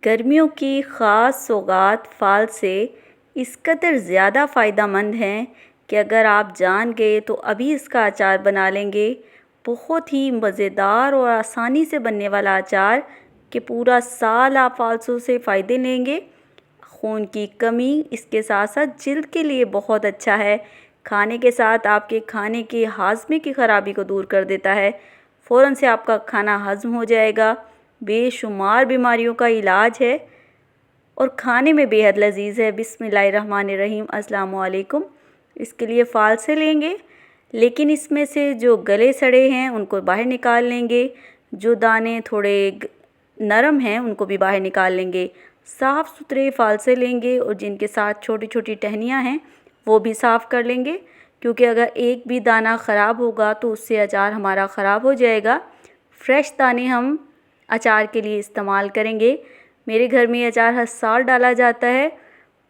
गर्मियों की ख़ास सौगात फ़ाल से इस कदर ज़्यादा फ़ायदेमंद हैं कि अगर आप जान गए तो अभी इसका अचार बना लेंगे। बहुत ही मज़ेदार और आसानी से बनने वाला अचार कि पूरा साल आप फ़ालसों से फ़ायदे लेंगे। खून की कमी, इसके साथ साथ जिल्द के लिए बहुत अच्छा है। खाने के साथ आपके खाने के हाज़मे की ख़राबी को दूर कर देता है। फ़ौरन से आपका खाना हज़म हो जाएगा। बेशुमार बीमारियों का इलाज है और खाने में बेहद लजीज है। बिस्मिल्लाहिर्रहमानिर्रहीम। अस्सलाम वालेकुम। इसके लिए फ़ाल से लेंगे, लेकिन इसमें से जो गले सड़े हैं उनको बाहर निकाल लेंगे। जो दाने थोड़े नरम हैं उनको भी बाहर निकाल लेंगे। साफ़ सुथरे फ़ाल से लेंगे और जिनके साथ छोटी छोटी टहनियाँ हैं वो भी साफ़ कर लेंगे, क्योंकि अगर एक भी दाना ख़राब होगा तो उससे अचार हमारा ख़राब हो जाएगा। फ्रेश दाने हम अचार के लिए इस्तेमाल करेंगे। मेरे घर में अचार हर साल डाला जाता है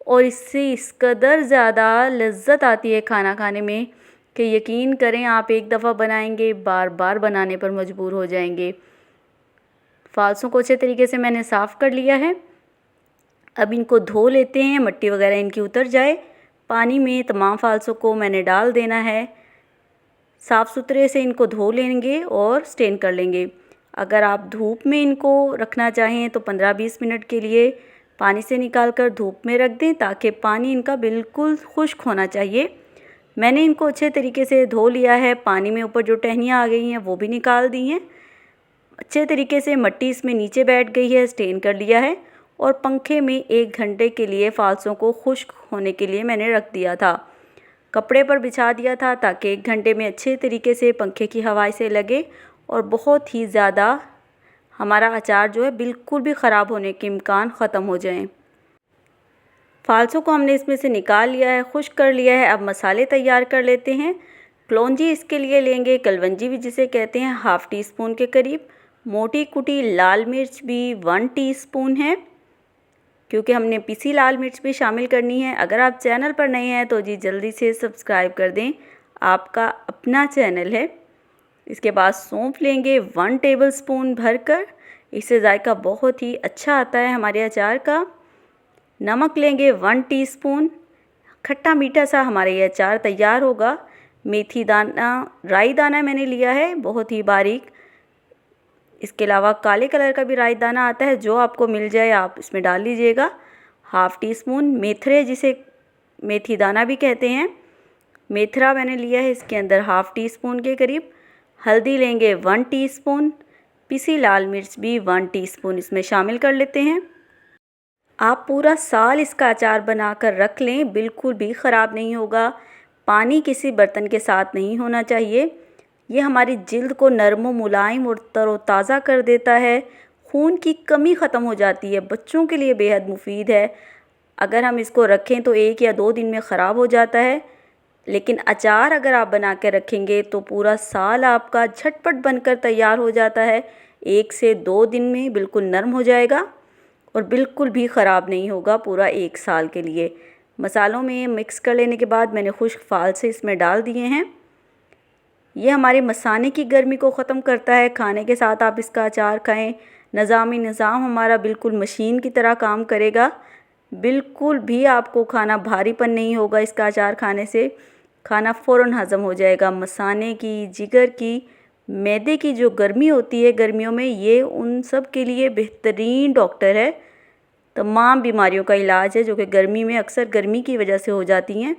और इससे इस कदर ज़्यादा लज्जत आती है खाना खाने में कि यकीन करें, आप एक दफ़ा बनाएंगे बार बार बनाने पर मजबूर हो जाएंगे। फ़ालसों को अच्छे तरीके से मैंने साफ़ कर लिया है। अब इनको धो लेते हैं, मिट्टी वगैरह इनकी उतर जाए। पानी में तमाम फ़ालसों को मैंने डाल देना है। साफ़ सुथरे से इनको धो लेंगे और स्टेन कर लेंगे। अगर आप धूप में इनको रखना चाहें तो 15-20 मिनट के लिए पानी से निकाल कर धूप में रख दें, ताकि पानी इनका बिल्कुल खुश्क होना चाहिए। मैंने इनको अच्छे तरीके से धो लिया है। पानी में ऊपर जो टहनियाँ आ गई हैं वो भी निकाल दी हैं। अच्छे तरीके से मिट्टी इसमें नीचे बैठ गई है, स्टेन कर लिया है और पंखे में 1 घंटे के लिए फ़ालसों को खुश्क होने के लिए मैंने रख दिया था। कपड़े पर बिछा दिया था ताकि 1 घंटे में अच्छे तरीके से पंखे की हवा से लगे और बहुत ही ज़्यादा हमारा अचार जो है बिल्कुल भी ख़राब होने के इम्कान ख़त्म हो जाएं। फ़ालसों को हमने इसमें से निकाल लिया है, खुश्क कर लिया है। अब मसाले तैयार कर लेते हैं। कलौंजी इसके लिए लेंगे, कलवंजी भी जिसे कहते हैं, हाफ़ टी स्पून के करीब। मोटी कुटी लाल मिर्च भी 1 टीस्पून है, क्योंकि हमने पिसी लाल मिर्च भी शामिल करनी है। अगर आप चैनल पर नए हैं तो जी जल्दी से सब्सक्राइब कर दें, आपका अपना चैनल है। इसके बाद सौंफ लेंगे 1 टेबलस्पून भरकर, इससे जायका बहुत ही अच्छा आता है हमारे अचार का। नमक लेंगे 1 टीस्पून। खट्टा मीठा सा हमारा ये अचार तैयार होगा। मेथी दाना, राई दाना मैंने लिया है बहुत ही बारीक। इसके अलावा काले कलर का भी राई दाना आता है, जो आपको मिल जाए आप इसमें डाल लीजिएगा। हाफ़ टी स्पून मेथरे, जिसे मेथी दाना भी कहते हैं, मेथरा मैंने लिया है, इसके अंदर हाफ़ टी स्पून के करीब। हल्दी लेंगे 1 टीस्पून। पिसी लाल मिर्च भी 1 टीस्पून इसमें शामिल कर लेते हैं। आप पूरा साल इसका अचार बना कर रख लें, बिल्कुल भी ख़राब नहीं होगा। पानी किसी बर्तन के साथ नहीं होना चाहिए। ये हमारी जिल्द को नरम व मुलायम और तरोताज़ा कर देता है। खून की कमी ख़त्म हो जाती है। बच्चों के लिए बेहद मुफीद है। अगर हम इसको रखें तो 1 या 2 दिन में ख़राब हो जाता है, लेकिन अचार अगर आप बना के रखेंगे तो पूरा साल आपका झटपट बनकर तैयार हो जाता है। 1 से 2 दिन में बिल्कुल नरम हो जाएगा और बिल्कुल भी ख़राब नहीं होगा पूरा 1 साल के लिए। मसालों में मिक्स कर लेने के बाद मैंने खुश्क फ़ाल से इसमें डाल दिए हैं। ये हमारे मसाने की गर्मी को ख़त्म करता है। खाने के साथ आप इसका अचार खाएं, निज़ाम हमारा बिल्कुल मशीन की तरह काम करेगा। बिल्कुल भी आपको खाना भारीपन नहीं होगा। इसका अचार खाने से खाना फ़ौरन हज़म हो जाएगा। मसाने की, जिगर की, मैदे की जो गर्मी होती है गर्मियों में, ये उन सब के लिए बेहतरीन डॉक्टर है। तमाम बीमारियों का इलाज है जो कि गर्मी में अक्सर गर्मी की वजह से हो जाती हैं।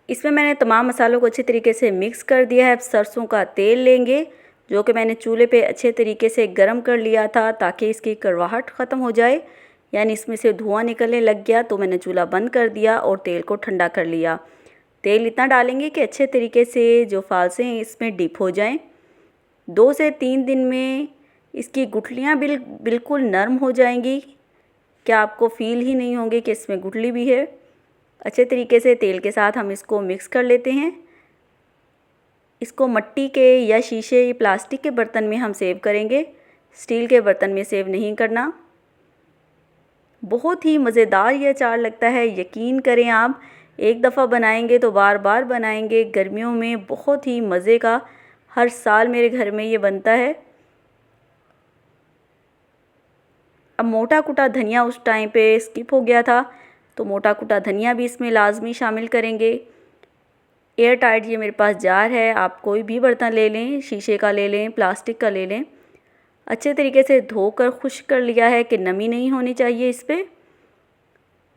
इसमें मैंने तमाम मसालों को अच्छे तरीके से मिक्स कर दिया है। अब सरसों का तेल लेंगे, जो कि मैंने चूल्हे पे अच्छे तरीके से गर्म कर लिया था ताकि इसकी कड़वाहट ख़त्म हो जाए, यानी इसमें से धुआं निकलने लग गया तो मैंने चूल्हा बंद कर दिया और तेल को ठंडा कर लिया। तेल इतना डालेंगे कि अच्छे तरीके से जो फ़ालसे हैं इसमें डिप हो जाएं। 2 से 3 दिन में इसकी गुठलियाँ बिल्कुल नरम हो जाएंगी। क्या आपको फ़ील ही नहीं होंगे कि इसमें गुठली भी है। अच्छे तरीके से तेल के साथ हम इसको मिक्स कर लेते हैं। इसको मिट्टी के या शीशे या प्लास्टिक के बर्तन में हम सेव करेंगे, स्टील के बर्तन में सेव नहीं करना। बहुत ही मज़ेदार ये अचार लगता है। यकीन करें, आप एक दफ़ा बनाएंगे तो बार बार बनाएंगे। गर्मियों में बहुत ही मज़े का हर साल मेरे घर में ये बनता है। अब मोटा कुटा धनिया उस टाइम पे स्किप हो गया था, तो मोटा कुटा धनिया भी इसमें लाजमी शामिल करेंगे। एयर टाइट ये मेरे पास जार है, आप कोई भी बर्तन ले लें, शीशे का ले लें, प्लास्टिक का ले लें। अच्छे तरीके से धोकर खुश्क कर लिया है कि नमी नहीं होनी चाहिए इस पर।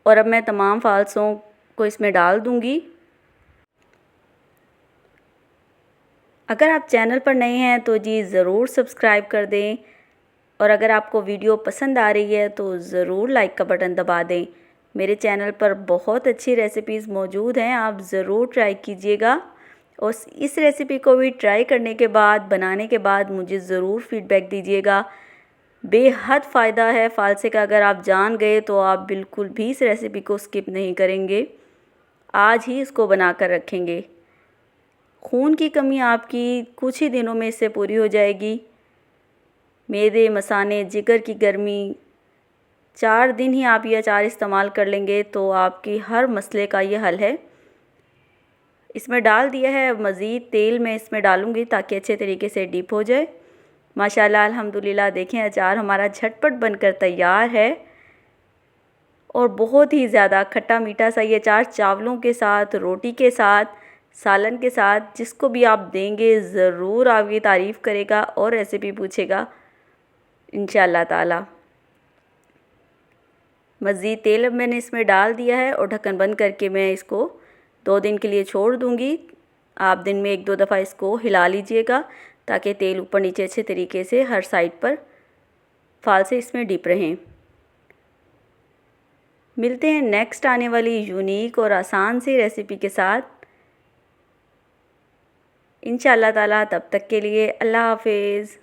और अब मैं तमाम फालसों को इसमें डाल दूंगी। अगर आप चैनल पर नए हैं तो जी ज़रूर सब्सक्राइब कर दें, और अगर आपको वीडियो पसंद आ रही है तो ज़रूर लाइक का बटन दबा दें। मेरे चैनल पर बहुत अच्छी रेसिपीज़ मौजूद हैं, आप ज़रूर ट्राई कीजिएगा। और इस रेसिपी को भी ट्राई करने के बाद, बनाने के बाद मुझे ज़रूर फ़ीडबैक दीजिएगा। बेहद फ़ायदा है फ़ालसे का, अगर आप जान गए तो आप बिल्कुल भी इस रेसिपी को स्किप नहीं करेंगे, आज ही इसको बना कर रखेंगे। खून की कमी आपकी कुछ ही दिनों में इससे पूरी हो जाएगी। मैदे, मसाने, जिगर की गर्मी, 4 दिन ही आप ये अचार इस्तेमाल कर लेंगे तो आपकी हर मसले का ये हल है। इसमें डाल दिया है, मज़ीद तेल मैं इसमें डालूँगी ताकि अच्छे तरीके से डीप हो जाए। माशाल्लाह अल्हम्दुलिल्लाह, देखें अचार हमारा झटपट बनकर तैयार है। और बहुत ही ज़्यादा खट्टा मीठा सा ये अचार चावलों के साथ, रोटी के साथ, सालन के साथ, जिसको भी आप देंगे ज़रूर आपकी तारीफ़ करेगा और रेसिपी पूछेगा इंशाअल्लाह ताला। मज़ीद तेल अब मैंने इसमें डाल दिया है और ढक्कन बंद करके मैं इसको 2 दिन के लिए छोड़ दूँगी। आप दिन में 1-2 दफ़ा इसको हिला लीजिएगा ताकि तेल ऊपर नीचे अच्छे तरीके से हर साइड पर फ़ालसे इसमें डिप रहें। मिलते हैं नेक्स्ट आने वाली यूनिक और आसान सी रेसिपी के साथ इंशाअल्लाह ताला। तब तक के लिए अल्लाह हाफ़िज़।